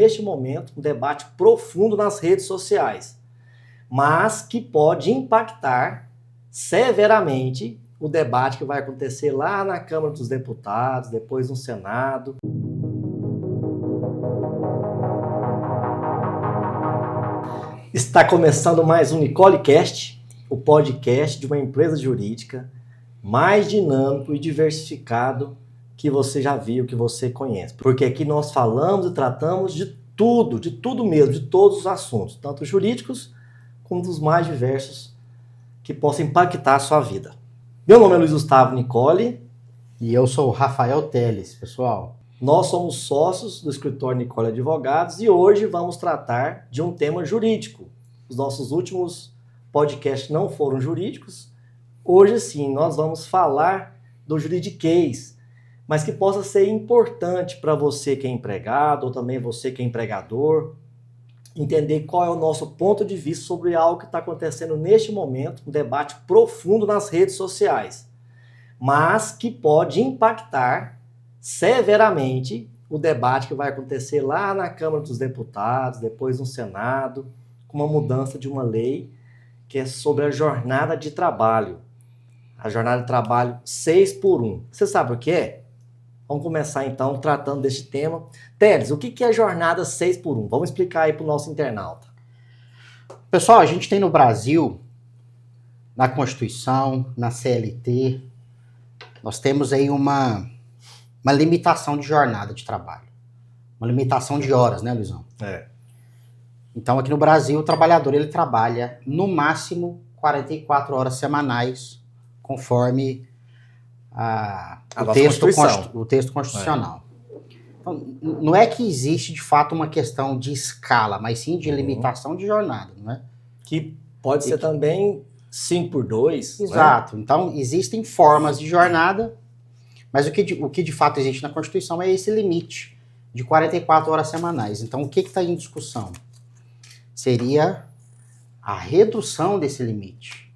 neste momento um debate profundo nas redes sociais, mas que pode impactar severamente o debate que vai acontecer lá na Câmara dos Deputados, depois no Senado. Está começando mais um NicoleCast, o podcast de uma empresa jurídica mais dinâmico e diversificado que você já viu, que você conhece. Porque aqui nós falamos e tratamos de tudo mesmo, de todos os assuntos, tanto jurídicos como dos mais diversos que possam impactar a sua vida. Meu nome é Luiz Gustavo Nicole. E eu sou o Rafael Teles, pessoal. Nós somos sócios do escritório Nicole Advogados e hoje vamos tratar de um tema jurídico. Os nossos últimos podcasts não foram jurídicos. Hoje sim, nós vamos falar do juridiquês, mas que possa ser importante para você que é empregado ou também você que é empregador, entender qual é o nosso ponto de vista sobre algo que está acontecendo neste momento, um debate profundo nas redes sociais, mas que pode impactar severamente o debate que vai acontecer lá na Câmara dos Deputados, depois no Senado, com uma mudança de uma lei que é sobre a jornada de trabalho. A jornada de trabalho 6x1. Você sabe o que é? Vamos começar então tratando deste tema. Teles, o que é a jornada 6x1? Vamos explicar aí para o nosso internauta. Pessoal, a gente tem no Brasil, na Constituição, na CLT, nós temos aí uma limitação de jornada de trabalho. Uma limitação de horas, né, Luizão? É. Então, aqui no Brasil, o trabalhador ele trabalha no máximo 44 horas semanais, conforme o texto constitucional. Então, não é que existe, de fato, uma questão de escala, mas sim de limitação de jornada, não é? Que pode ser também 5x2. Exato. Né? Então, existem formas de jornada, mas o que de fato existe na Constituição é esse limite de 44 horas semanais. Então, o que está em discussão? Seria a redução desse limite.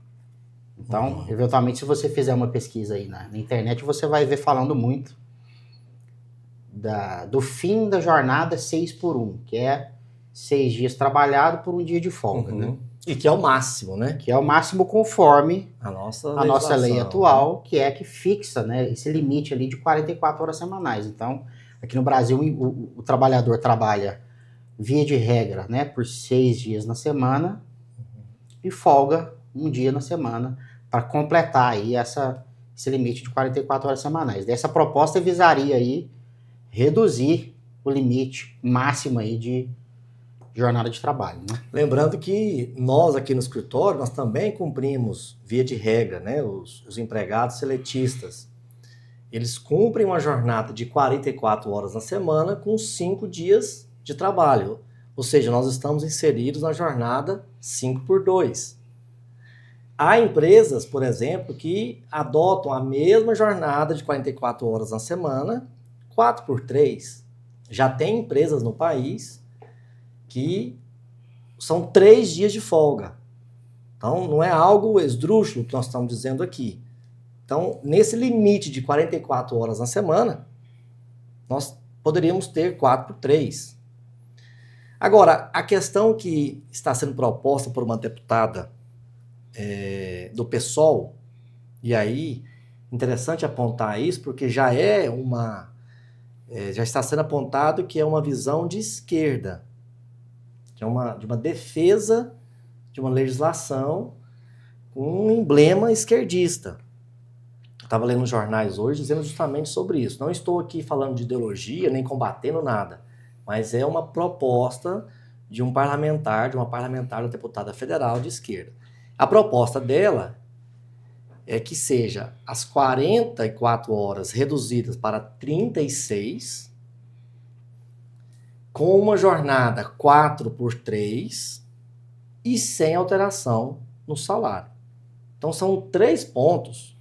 Então, eventualmente, se você fizer uma pesquisa aí na internet, você vai ver falando muito do fim da jornada 6x1, que é 6 dias trabalhado por um dia de folga, né? E que é o máximo, né? Que é o máximo conforme a nossa lei atual, que é que fixa, né, esse limite ali de 44 horas semanais. Então, aqui no Brasil, o trabalhador trabalha, via de regra, né, por 6 dias na semana e folga um dia na semana para completar aí esse limite de 44 horas semanais. Essa proposta visaria aí reduzir o limite máximo aí de jornada de trabalho, né? Lembrando que nós aqui no escritório, nós também cumprimos, via de regra, né, os empregados seletistas. Eles cumprem uma jornada de 44 horas na semana com 5 dias de trabalho. Ou seja, nós estamos inseridos na jornada 5x2. Há empresas, por exemplo, que adotam a mesma jornada de 44 horas na semana, 4x3. Já tem empresas no país que são 3 dias de folga. Então, não é algo esdrúxulo que nós estamos dizendo aqui. Então, nesse limite de 44 horas na semana, nós poderíamos ter 4x3. Agora, a questão que está sendo proposta por uma deputada do PSOL, e aí, interessante apontar isso, porque já está sendo apontado que é uma visão de esquerda, de uma defesa de uma legislação com um emblema esquerdista. Eu estava lendo nos jornais hoje dizendo justamente sobre isso. Não estou aqui falando de ideologia, nem combatendo nada, mas é uma proposta de uma parlamentar da deputada federal de esquerda. A proposta dela é que seja as 44 horas reduzidas para 36, com uma jornada 4x3 e sem alteração no salário. Então são 3 pontos.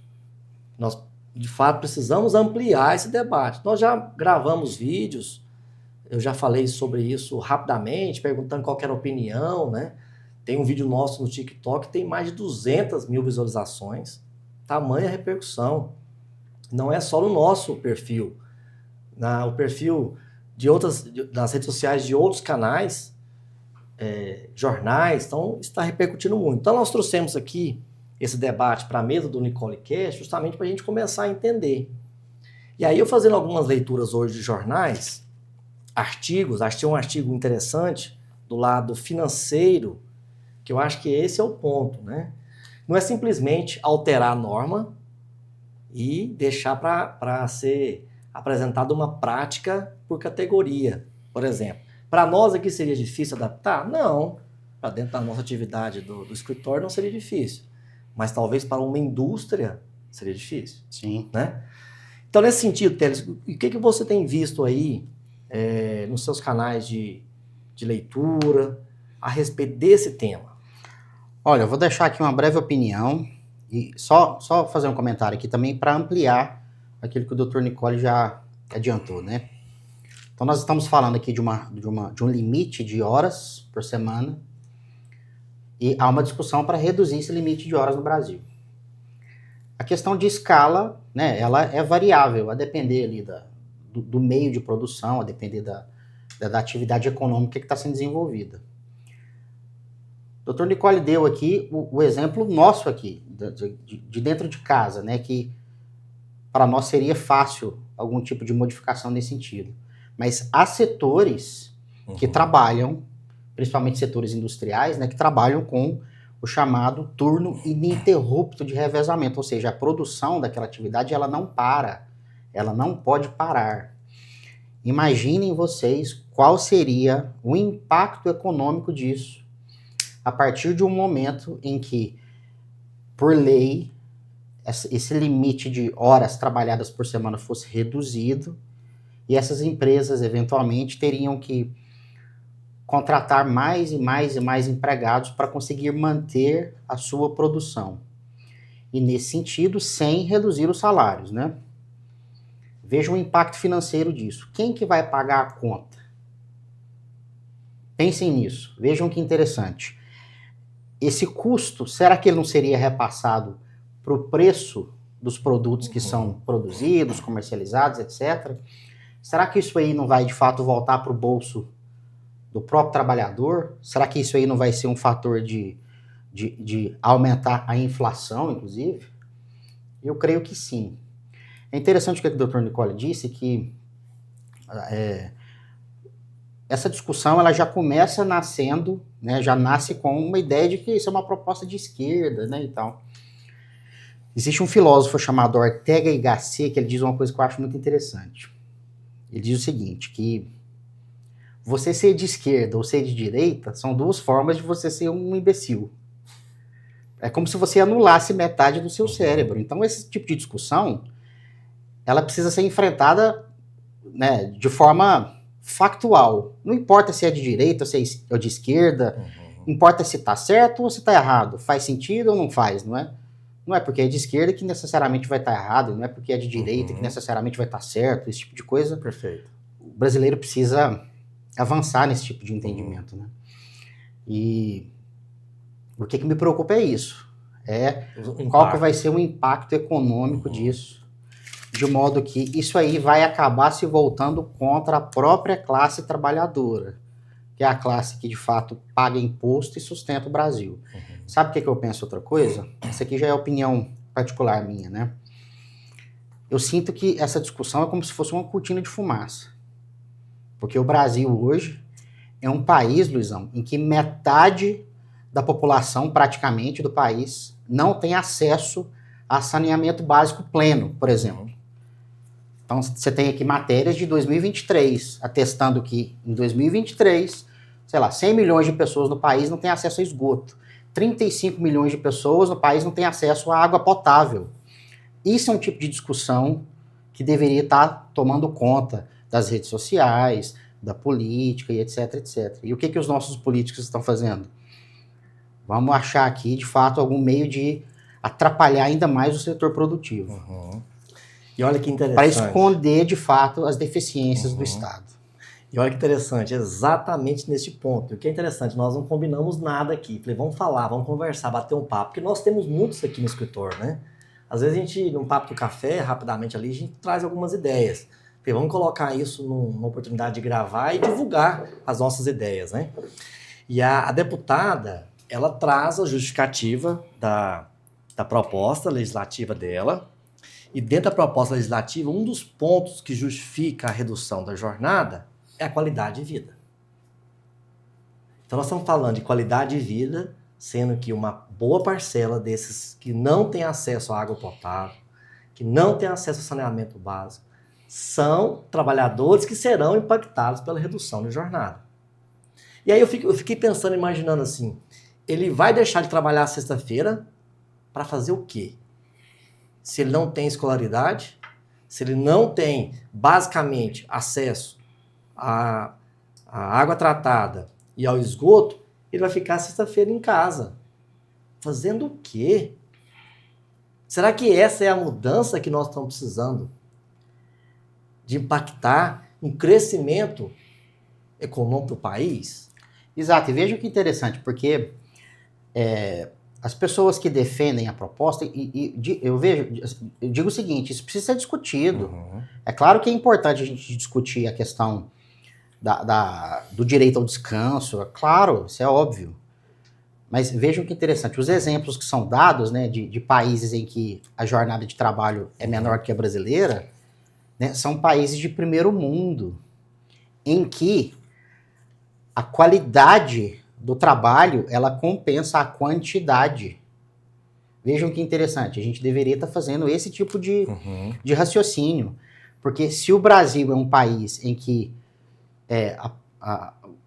Nós, de fato, precisamos ampliar esse debate. Nós já gravamos vídeos, eu já falei sobre isso rapidamente, perguntando qual era a opinião, né? Tem um vídeo nosso no TikTok que tem mais de 200 mil visualizações. Tamanha repercussão. Não é só no nosso perfil. O perfil das redes sociais de outros canais, jornais, então está repercutindo muito. Então nós trouxemos aqui esse debate para a mesa do Nicole Cash justamente para a gente começar a entender. E aí eu fazendo algumas leituras hoje de jornais, artigos, achei um artigo interessante do lado financeiro, que eu acho que esse é o ponto, né? Não é simplesmente alterar a norma e deixar para ser apresentada uma prática por categoria, por exemplo. Para nós aqui seria difícil adaptar? Não. Para dentro da nossa atividade do escritório não seria difícil. Mas talvez para uma indústria seria difícil. Sim. Né? Então, nesse sentido, Teles, o que você tem visto aí nos seus canais de leitura a respeito desse tema? Olha, eu vou deixar aqui uma breve opinião e só fazer um comentário aqui também para ampliar aquilo que o Dr. Nicole já adiantou, né? Então, nós estamos falando aqui de um limite de horas por semana e há uma discussão para reduzir esse limite de horas no Brasil. A questão de escala, né, ela é variável, a depender ali do meio de produção, a depender da atividade econômica que está sendo desenvolvida. O Dr. Nicole deu aqui o exemplo nosso aqui, de dentro de casa, né, que para nós seria fácil algum tipo de modificação nesse sentido. Mas há setores que trabalham, principalmente setores industriais, né, que trabalham com o chamado turno ininterrupto de revezamento, ou seja, a produção daquela atividade ela não para, ela não pode parar. Imaginem vocês qual seria o impacto econômico disso a partir de um momento em que, por lei, esse limite de horas trabalhadas por semana fosse reduzido e essas empresas, eventualmente, teriam que contratar mais e mais e mais empregados para conseguir manter a sua produção. E, nesse sentido, sem reduzir os salários, né? Vejam o impacto financeiro disso. Quem que vai pagar a conta? Pensem nisso. Vejam que interessante. Esse custo, será que ele não seria repassado para o preço dos produtos que são produzidos, comercializados, etc.? Será que isso aí não vai, de fato, voltar para o bolso do próprio trabalhador? Será que isso aí não vai ser um fator de aumentar a inflação, inclusive? Eu creio que sim. É interessante o que o Dr. Nicole disse, que essa discussão ela já começa nascendo, né, já nasce com uma ideia de que isso é uma proposta de esquerda, né, e tal. Existe um filósofo chamado Ortega y Gasset que ele diz uma coisa que eu acho muito interessante. Ele diz o seguinte, que você ser de esquerda ou ser de direita são duas formas de você ser um imbecil. É como se você anulasse metade do seu cérebro. Então, esse tipo de discussão, ela precisa ser enfrentada, né, de forma factual. Não importa se é de direita ou se é de esquerda, importa se está certo ou se está errado. Faz sentido ou não faz, não é? Não é porque é de esquerda que necessariamente vai estar errado, não é porque é de direita que necessariamente vai estar certo, esse tipo de coisa. Perfeito. O brasileiro precisa avançar nesse tipo de entendimento, né? E o que me preocupa é isso. Qual que vai ser o impacto econômico disso, de modo que isso aí vai acabar se voltando contra a própria classe trabalhadora, que é a classe que, de fato, paga imposto e sustenta o Brasil. Sabe o que eu penso outra coisa? Isso aqui já é opinião particular minha, né? Eu sinto que essa discussão é como se fosse uma cortina de fumaça. Porque o Brasil hoje é um país, Luizão, em que metade da população, praticamente, do país não tem acesso a saneamento básico pleno, por exemplo. Então, você tem aqui matérias de 2023, atestando que em 2023, sei lá, 100 milhões de pessoas no país não têm acesso a esgoto. 35 milhões de pessoas no país não têm acesso à água potável. Isso é um tipo de discussão que deveria estar tomando conta das redes sociais, da política e etc, etc. E o que os nossos políticos estão fazendo? Vamos achar aqui, de fato, algum meio de atrapalhar ainda mais o setor produtivo. E olha que interessante. Para esconder, de fato, as deficiências do Estado. E olha que interessante, exatamente nesse ponto. O que é interessante, nós não combinamos nada aqui. Falei, vamos falar, vamos conversar, bater um papo, porque nós temos muitos aqui no escritório, né? Às vezes a gente, num papo do café, rapidamente ali, a gente traz algumas ideias. Porque vamos colocar isso numa oportunidade de gravar e divulgar as nossas ideias, né? E a deputada, ela traz a justificativa da proposta legislativa dela, e dentro da proposta legislativa, um dos pontos que justifica a redução da jornada é a qualidade de vida. Então nós estamos falando de qualidade de vida, sendo que uma boa parcela desses que não tem acesso à água potável, que não tem acesso ao saneamento básico, são trabalhadores que serão impactados pela redução de jornada. E aí eu fiquei pensando, imaginando assim, ele vai deixar de trabalhar sexta-feira para fazer o quê? Se ele não tem escolaridade, se ele não tem, basicamente, acesso à água tratada e ao esgoto, ele vai ficar sexta-feira em casa. Fazendo o quê? Será que essa é a mudança que nós estamos precisando? De impactar um crescimento econômico do país? Exato, e veja que interessante, porque as pessoas que defendem a proposta, eu digo o seguinte, isso precisa ser discutido. Uhum. É claro que é importante a gente discutir a questão do direito ao descanso, é claro, isso é óbvio. Mas vejam que interessante, os exemplos que são dados, né, de países em que a jornada de trabalho é menor que a brasileira, né, são países de primeiro mundo, em que a qualidade do trabalho, ela compensa a quantidade. Vejam que interessante, a gente deveria estar fazendo esse tipo de raciocínio, porque se o Brasil é um país em que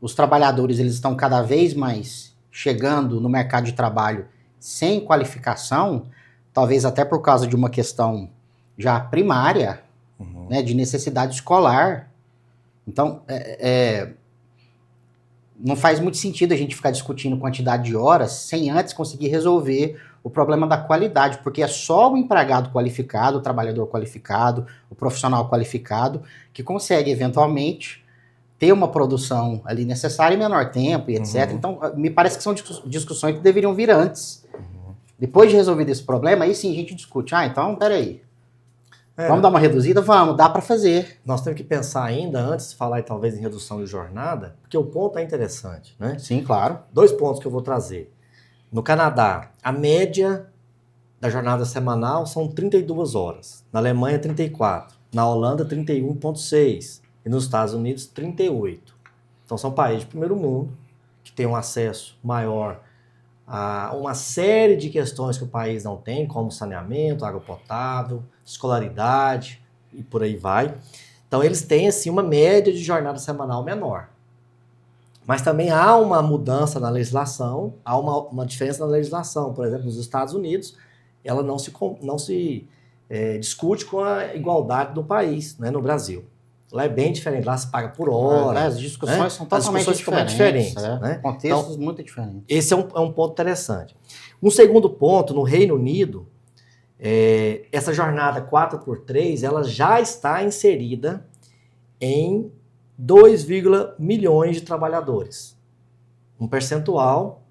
os trabalhadores eles estão cada vez mais chegando no mercado de trabalho sem qualificação, talvez até por causa de uma questão já primária, né, de necessidade escolar. Então, não faz muito sentido a gente ficar discutindo quantidade de horas sem antes conseguir resolver o problema da qualidade, porque é só o empregado qualificado, o trabalhador qualificado, o profissional qualificado, que consegue, eventualmente, ter uma produção ali necessária em menor tempo e etc. Então, me parece que são discussões que deveriam vir antes. Depois de resolvido esse problema, aí sim a gente discute. Então, peraí. Vamos dar uma reduzida? Vamos, dá para fazer. Nós temos que pensar ainda, antes de falar talvez em redução de jornada, porque o ponto é interessante, né? Sim, claro. 2 pontos que eu vou trazer. No Canadá, a média da jornada semanal são 32 horas. Na Alemanha, 34. Na Holanda, 31,6. E nos Estados Unidos, 38. Então são países de primeiro mundo, que têm um acesso maior a uma série de questões que o país não tem, como saneamento, água potável, escolaridade e por aí vai. Então eles têm assim uma média de jornada semanal menor. Mas também há uma mudança na legislação, há uma diferença na legislação. Por exemplo, nos Estados Unidos, ela não se discute com a igualdade do país, né, no Brasil. Lá é bem diferente, lá se paga por hora. As discussões, né? são totalmente diferentes. Né? Contextos então, muito diferentes. Esse é um ponto interessante. Um segundo ponto, no Reino Unido, essa jornada 4x3, ela já está inserida em 2, milhões de trabalhadores. Um percentual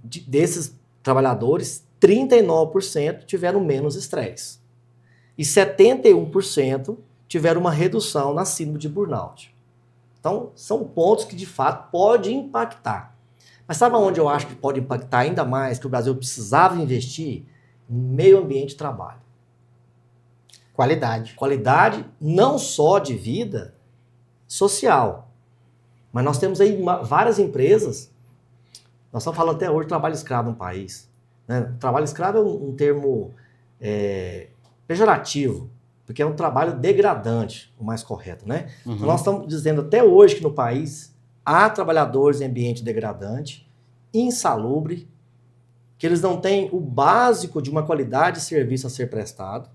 desses trabalhadores, 39% tiveram menos estresse. E 71% tiveram uma redução na síndrome de burnout. Então, são pontos que, de fato, podem impactar. Mas sabe onde eu acho que pode impactar ainda mais, que o Brasil precisava investir? No meio ambiente de trabalho. Qualidade. Qualidade não só de vida social, mas nós temos aí várias empresas, nós estamos falando até hoje de trabalho escravo no país. Né? Trabalho escravo é um termo pejorativo, porque é um trabalho degradante, o mais correto, né? Então nós estamos dizendo até hoje que no país há trabalhadores em ambiente degradante, insalubre, que eles não têm o básico de uma qualidade de serviço a ser prestado,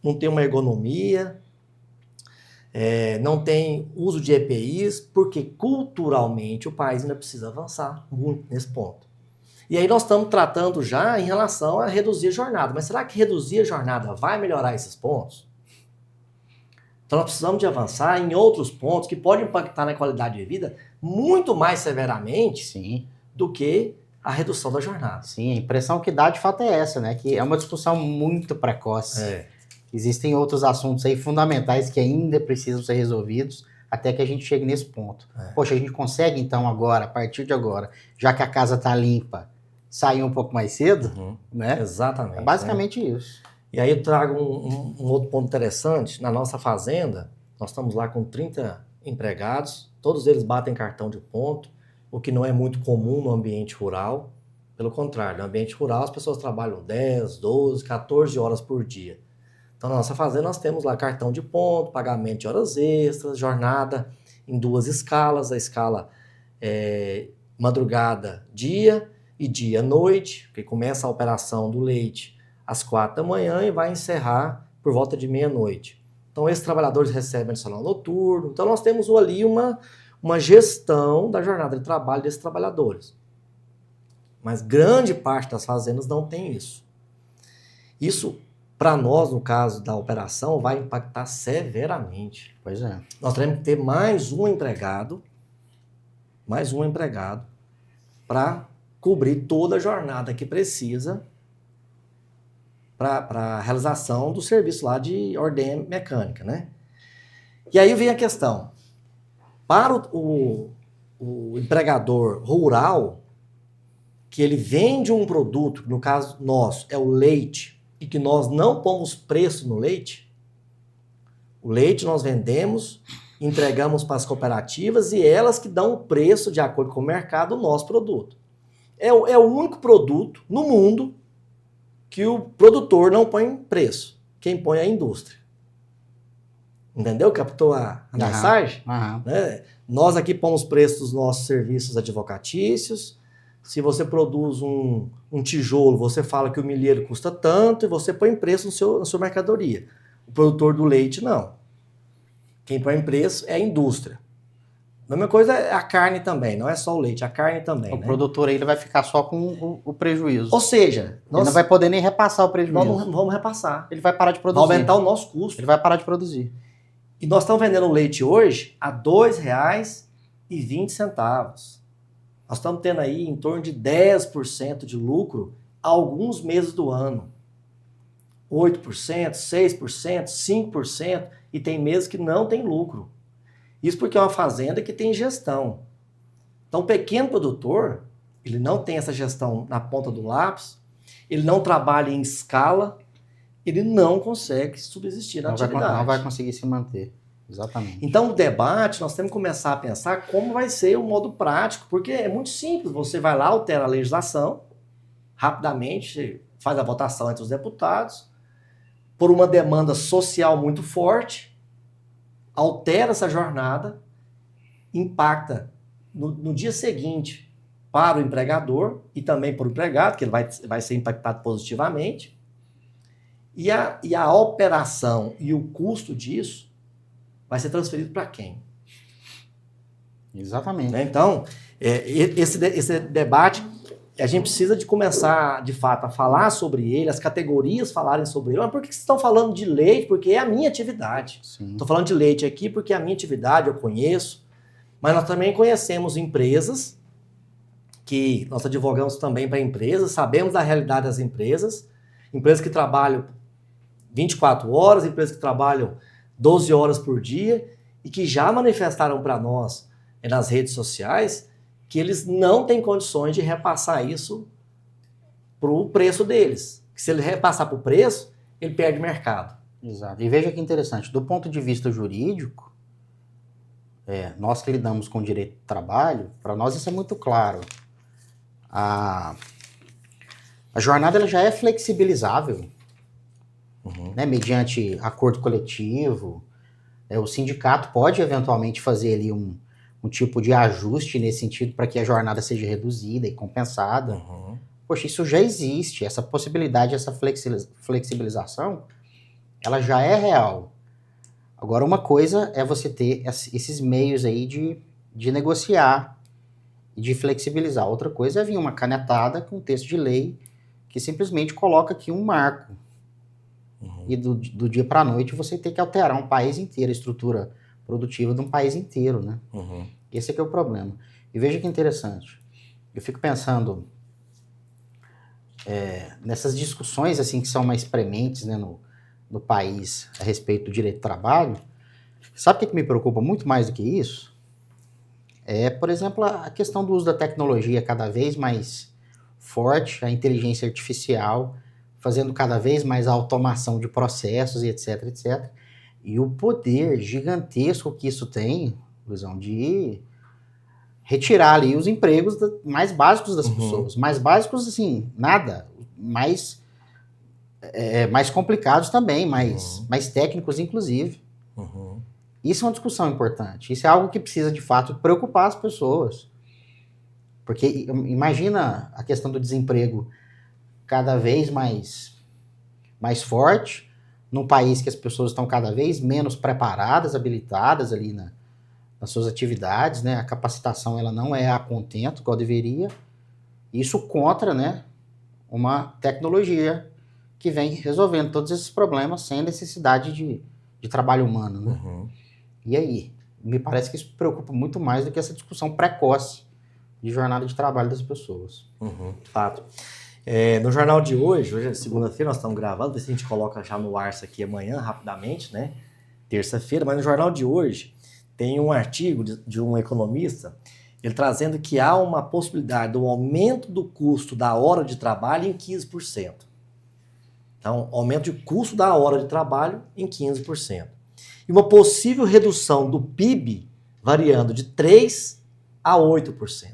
não tem uma ergonomia, não tem uso de EPIs, porque culturalmente o país ainda precisa avançar muito nesse ponto. E aí nós estamos tratando já em relação a reduzir a jornada. Mas será que reduzir a jornada vai melhorar esses pontos? Então nós precisamos de avançar em outros pontos que podem impactar na qualidade de vida muito mais severamente Sim. do que a redução da jornada. Sim, a impressão que dá de fato é essa, né? Que é uma discussão muito precoce. Existem outros assuntos aí fundamentais que ainda precisam ser resolvidos até que a gente chegue nesse ponto. Poxa, a gente consegue então agora, a partir de agora, já que a casa está limpa, sair um pouco mais cedo, né? Exatamente. É basicamente isso. E aí eu trago um outro ponto interessante. Na nossa fazenda, nós estamos lá com 30 empregados, todos eles batem cartão de ponto, o que não é muito comum no ambiente rural. Pelo contrário, no ambiente rural as pessoas trabalham 10, 12, 14 horas por dia. Então, na nossa fazenda, nós temos lá cartão de ponto, pagamento de horas extras, jornada em 2 escalas, a escala madrugada-dia e dia-noite, que começa a operação do leite às 4 da manhã e vai encerrar por volta de meia-noite. Então, esses trabalhadores recebem adicional noturno. Então, nós temos ali uma gestão da jornada de trabalho desses trabalhadores. Mas grande parte das fazendas não tem isso. Isso, para nós, no caso da operação, vai impactar severamente. Pois é. Nós teremos que ter mais um empregado para cobrir toda a jornada que precisa para a realização do serviço lá de ordem mecânica, né? E aí vem a questão. Para o empregador rural, que ele vende um produto, no caso nosso, é o leite, e que nós não pomos preço no leite, o leite nós vendemos, entregamos para as cooperativas e elas que dão o preço de acordo com o mercado do nosso produto. É o único produto no mundo que o produtor não põe preço. Quem põe é a indústria. Entendeu? Captou a mensagem? Né? Nós aqui pomos preço dos nossos serviços advocatícios. Se você produz um tijolo, você fala que o milheiro custa tanto e você põe preço na sua mercadoria. O produtor do leite, não. Quem põe preço é a indústria. A mesma coisa é a carne também, não é só o leite, a carne também. O produtor aí ele vai ficar só com o prejuízo. Ou seja, ele não vai poder nem repassar o prejuízo. Nós não vamos repassar. Ele vai parar de produzir. Vai aumentar o nosso custo. Ele vai parar de produzir. E nós estamos vendendo o leite hoje a R$ 2,20. Nós estamos tendo aí em torno de 10% de lucro alguns meses do ano. 8%, 6%, 5%, e tem meses que não tem lucro. Isso porque é uma fazenda que tem gestão. Então, o pequeno produtor, ele não tem essa gestão na ponta do lápis, ele não trabalha em escala, ele não consegue subsistir na atividade. Não vai conseguir se manter. Exatamente. Então, o debate, nós temos que começar a pensar como vai ser o modo prático, porque é muito simples. Você vai lá, altera a legislação, rapidamente, faz a votação entre os deputados, por uma demanda social muito forte, altera essa jornada, impacta no dia seguinte para o empregador e também para o empregado, que ele vai ser impactado positivamente, e a operação e o custo disso vai ser transferido para quem? Exatamente. Né? Então, esse debate, a gente precisa de começar, de fato, a falar sobre ele, as categorias falarem sobre ele. Mas por que vocês estão falando de leite? Porque é a minha atividade. Estou falando de leite aqui porque é a minha atividade, eu conheço. Mas nós também conhecemos empresas, que nós advogamos também para empresas, sabemos da realidade das empresas que trabalham 24 horas, empresas que trabalham 12 horas por dia e que já manifestaram para nós nas redes sociais que eles não têm condições de repassar isso para o preço deles. Que se ele repassar para o preço, ele perde mercado. Exato. E veja que interessante, do ponto de vista jurídico, nós que lidamos com direito do trabalho, para nós isso é muito claro. A jornada ela já é flexibilizável, né, mediante acordo coletivo. O sindicato pode eventualmente fazer ali um tipo de ajuste nesse sentido para que a jornada seja reduzida e compensada. Poxa, isso já existe, essa possibilidade, essa flexibilização, ela já é real. Agora, uma coisa é você ter esses meios aí de negociar e de flexibilizar. Outra coisa é vir uma canetada com um texto de lei que simplesmente coloca aqui um marco. E do dia para a noite você tem que alterar um país inteiro, a estrutura produtiva de um país inteiro, né? Esse é que é o problema. E veja que interessante. Eu fico pensando nessas discussões assim que são mais prementes, né, no país a respeito do direito do trabalho, sabe o que me preocupa muito mais do que isso? É, por exemplo, a questão do uso da tecnologia cada vez mais forte, a inteligência artificial, fazendo cada vez mais a automação de processos e etc, etc. E o poder gigantesco que isso tem, Luizão, de retirar ali os empregos mais básicos das pessoas. Mais básicos, assim, nada. Mais complicados também, mais técnicos, inclusive. Isso é uma discussão importante. Isso é algo que precisa, de fato, preocupar as pessoas. Porque imagina a questão do desemprego cada vez mais forte, num país que as pessoas estão cada vez menos preparadas, habilitadas ali nas suas atividades, né? A capacitação ela não é a contento, igual deveria. Isso contra, né, uma tecnologia que vem resolvendo todos esses problemas sem necessidade de trabalho humano, né? E aí? Me parece que isso preocupa muito mais do que essa discussão precoce de jornada de trabalho das pessoas. Fato. No jornal de hoje é segunda-feira, nós estamos gravando, ver se a gente coloca já no ar isso aqui amanhã, rapidamente, né? Terça-feira, mas no jornal de hoje tem um artigo de um economista, ele trazendo que há uma possibilidade do aumento do custo da hora de trabalho em 15%. Então, aumento de custo da hora de trabalho em 15%. E uma possível redução do PIB variando de 3% a 8%.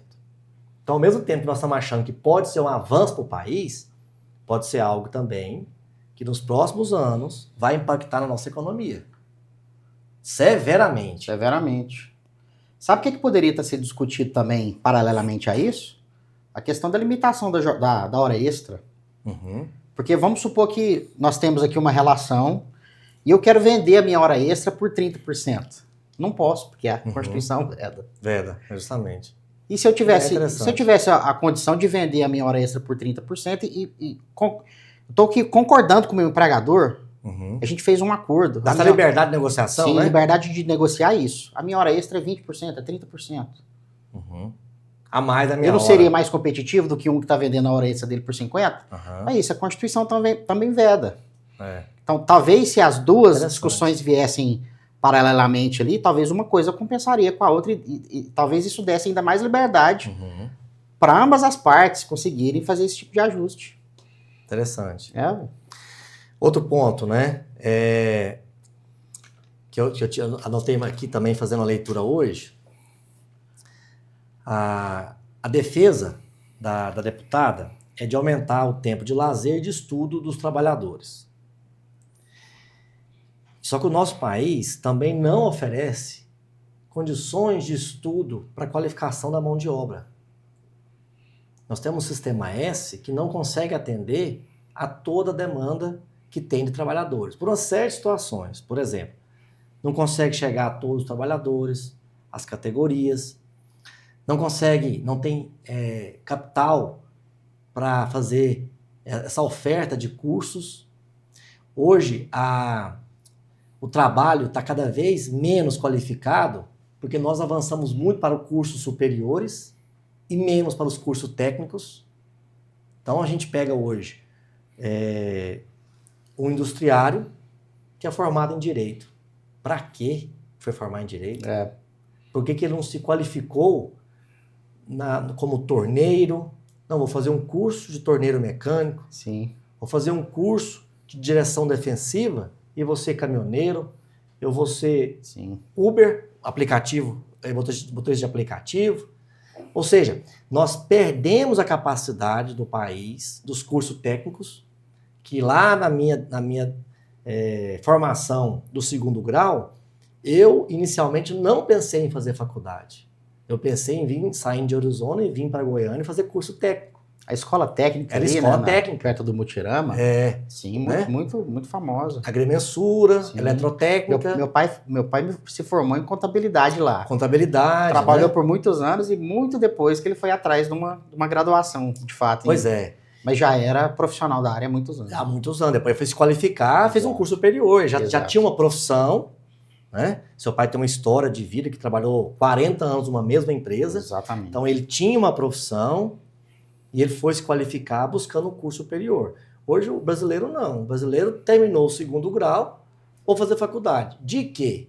Então, ao mesmo tempo que nós estamos achando que pode ser um avanço para o país, pode ser algo também que nos próximos anos vai impactar na nossa economia. Severamente. Severamente. Sabe o que poderia estar sendo discutido também, paralelamente a isso? A questão da limitação da hora extra. Porque vamos supor que nós temos aqui uma relação e eu quero vender a minha hora extra por 30%. Não posso, porque a Constituição veda. Veda, justamente. E se eu tivesse a condição de vender a minha hora extra por 30% estou aqui concordando com o meu empregador, a gente fez um acordo. Dá essa liberdade de negociação, sim, né? Liberdade de negociar isso. A minha hora extra é 20%, é 30%. A mais da minha Eu não hora. seria mais competitivo do que um que está vendendo a hora extra dele por 50%? É isso, a Constituição também veda. Então, talvez se as duas discussões viessem paralelamente ali, talvez uma coisa compensaria com a outra e talvez isso desse ainda mais liberdade para ambas as partes conseguirem fazer esse tipo de ajuste. Interessante. Outro ponto, né, que eu anotei aqui também fazendo a leitura hoje, a defesa da deputada é de aumentar o tempo de lazer e de estudo dos trabalhadores. Só que o nosso país também não oferece condições de estudo para a qualificação da mão de obra. Nós temos um sistema S que não consegue atender a toda a demanda que tem de trabalhadores, por uma série de situações. Por exemplo, não consegue chegar a todos os trabalhadores, as categorias, não tem capital para fazer essa oferta de cursos. Hoje, o trabalho está cada vez menos qualificado, porque nós avançamos muito para os cursos superiores e menos para os cursos técnicos. Então, a gente pega hoje um industriário que é formado em Direito. Para que foi formar em Direito? Por que ele não se qualificou como torneiro? Não, vou fazer um curso de torneiro mecânico. Sim. Vou fazer um curso de direção defensiva e vou ser caminhoneiro. Eu vou ser Uber, aplicativo, motorista de aplicativo. Ou seja, nós perdemos a capacidade do país, dos cursos técnicos, que lá na minha formação do 2º grau, eu inicialmente não pensei em fazer faculdade. Eu pensei em sair de Arizona e vir para Goiânia e fazer curso técnico. A escola técnica era ali, escola né, técnica. Perto do Mutirama. Sim, né? muito famosa. Agrimensura, eletrotécnica. Meu pai se formou em contabilidade lá. Contabilidade, trabalhou, né, por muitos anos e muito depois que ele foi atrás de uma graduação, de fato. Pois é. Mas já era profissional da área há muitos anos. Há muitos anos. Depois foi se qualificar, fez um curso superior. Já tinha uma profissão, né? Seu pai tem uma história de vida que trabalhou 40 anos numa mesma empresa. Exatamente. Então ele tinha uma profissão e ele foi se qualificar buscando um curso superior. Hoje o brasileiro não. O brasileiro terminou o 2º grau, vou fazer faculdade. De quê?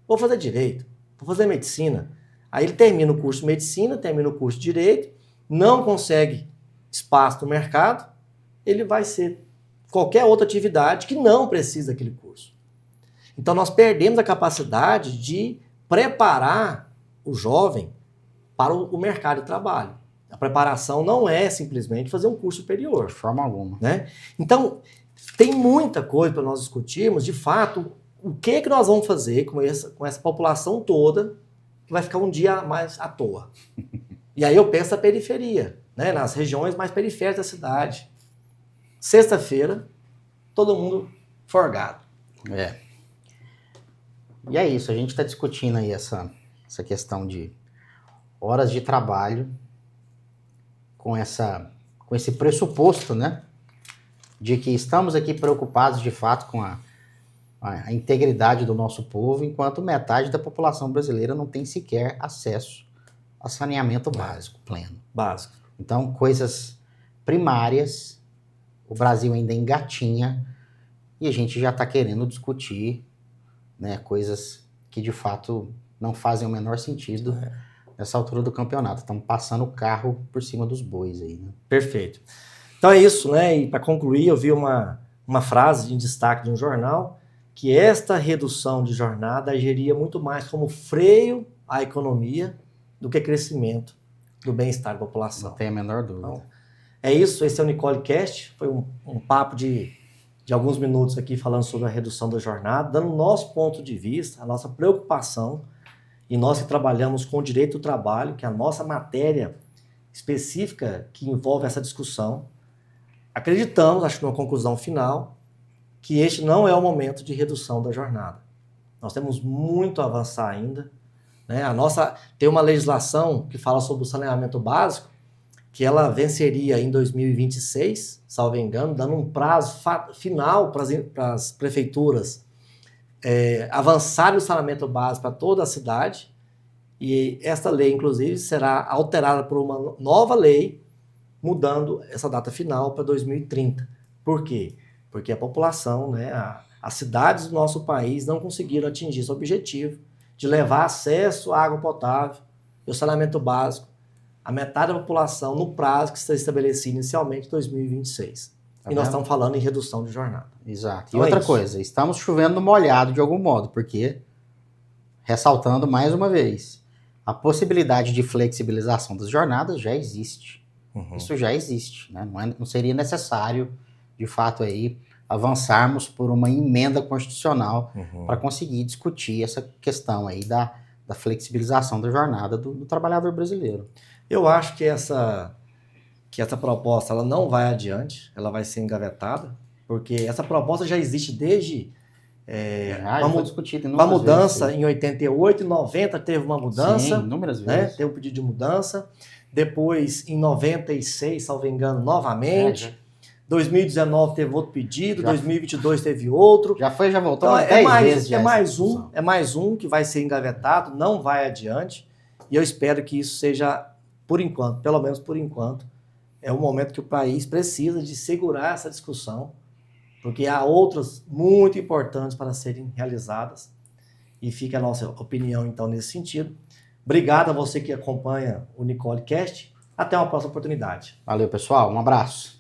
Vou fazer direito, vou fazer medicina. Aí ele termina o curso de medicina, termina o curso de direito, não consegue espaço no mercado, ele vai ser qualquer outra atividade que não precisa daquele curso. Então nós perdemos a capacidade de preparar o jovem para o mercado de trabalho. A preparação não é simplesmente fazer um curso superior. De forma alguma. Né? Então, tem muita coisa para nós discutirmos, de fato, o que nós vamos fazer com essa população toda que vai ficar um dia mais à toa. E aí eu penso na periferia, né? Nas regiões mais periféricas da cidade. Sexta-feira, todo mundo forgado. E é isso, a gente está discutindo aí essa questão de horas de trabalho com esse pressuposto, né, de que estamos aqui preocupados de fato com a integridade do nosso povo, enquanto metade da população brasileira não tem sequer acesso a saneamento básico, pleno. Básico. Então, coisas primárias, o Brasil ainda engatinha e a gente já está querendo discutir, né, coisas que de fato não fazem o menor sentido nessa altura do campeonato. Estamos passando o carro por cima dos bois aí, né? Perfeito. Então é isso, né? E para concluir, eu vi uma frase em destaque de um jornal que esta redução de jornada agiria muito mais como freio à economia do que crescimento do bem-estar da população. Não tem a menor dúvida. Então, é isso, esse é o Nicole Cast. Foi um papo de alguns minutos aqui falando sobre a redução da jornada, dando o nosso ponto de vista, a nossa preocupação, e nós que trabalhamos com o direito do trabalho, que é a nossa matéria específica que envolve essa discussão, acreditamos, acho que numa conclusão final, que este não é o momento de redução da jornada. Nós temos muito a avançar ainda, né? Tem uma legislação que fala sobre o saneamento básico, que ela venceria em 2026, salvo engano, dando um prazo final para as prefeituras avançarem o saneamento básico para toda a cidade, e esta lei, inclusive, será alterada por uma nova lei, mudando essa data final para 2030. Por quê? Porque a população, né, as cidades do nosso país não conseguiram atingir esse objetivo de levar acesso à água potável e o saneamento básico a metade da população no prazo que está estabelecido inicialmente em 2026. E nós estamos falando em redução de jornada. Exato. Então E outra coisa, estamos chovendo no molhado de algum modo, porque, ressaltando mais uma vez, a possibilidade de flexibilização das jornadas já existe. Isso já existe, né? Não seria necessário, de fato, aí, avançarmos por uma emenda constitucional para conseguir discutir essa questão aí da flexibilização da jornada do trabalhador brasileiro. Eu acho que essa proposta ela não vai adiante, ela vai ser engavetada, porque essa proposta já existe desde já foi discutida uma mudança vezes, em 88, em 90 teve uma mudança, sim, inúmeras né? vezes. Teve um pedido de mudança, depois em 96, salvo engano, novamente, 2019 teve outro pedido, 2022 teve outro. Já voltou então, umas 10 vezes. É mais um que vai ser engavetado, não vai adiante, e eu espero que isso seja, por enquanto, pelo menos por enquanto, é um momento que o país precisa de segurar essa discussão, porque há outras muito importantes para serem realizadas, e fica a nossa opinião, então, nesse sentido. Obrigado a você que acompanha o Nicole Cast. Até uma próxima oportunidade. Valeu, pessoal. Um abraço.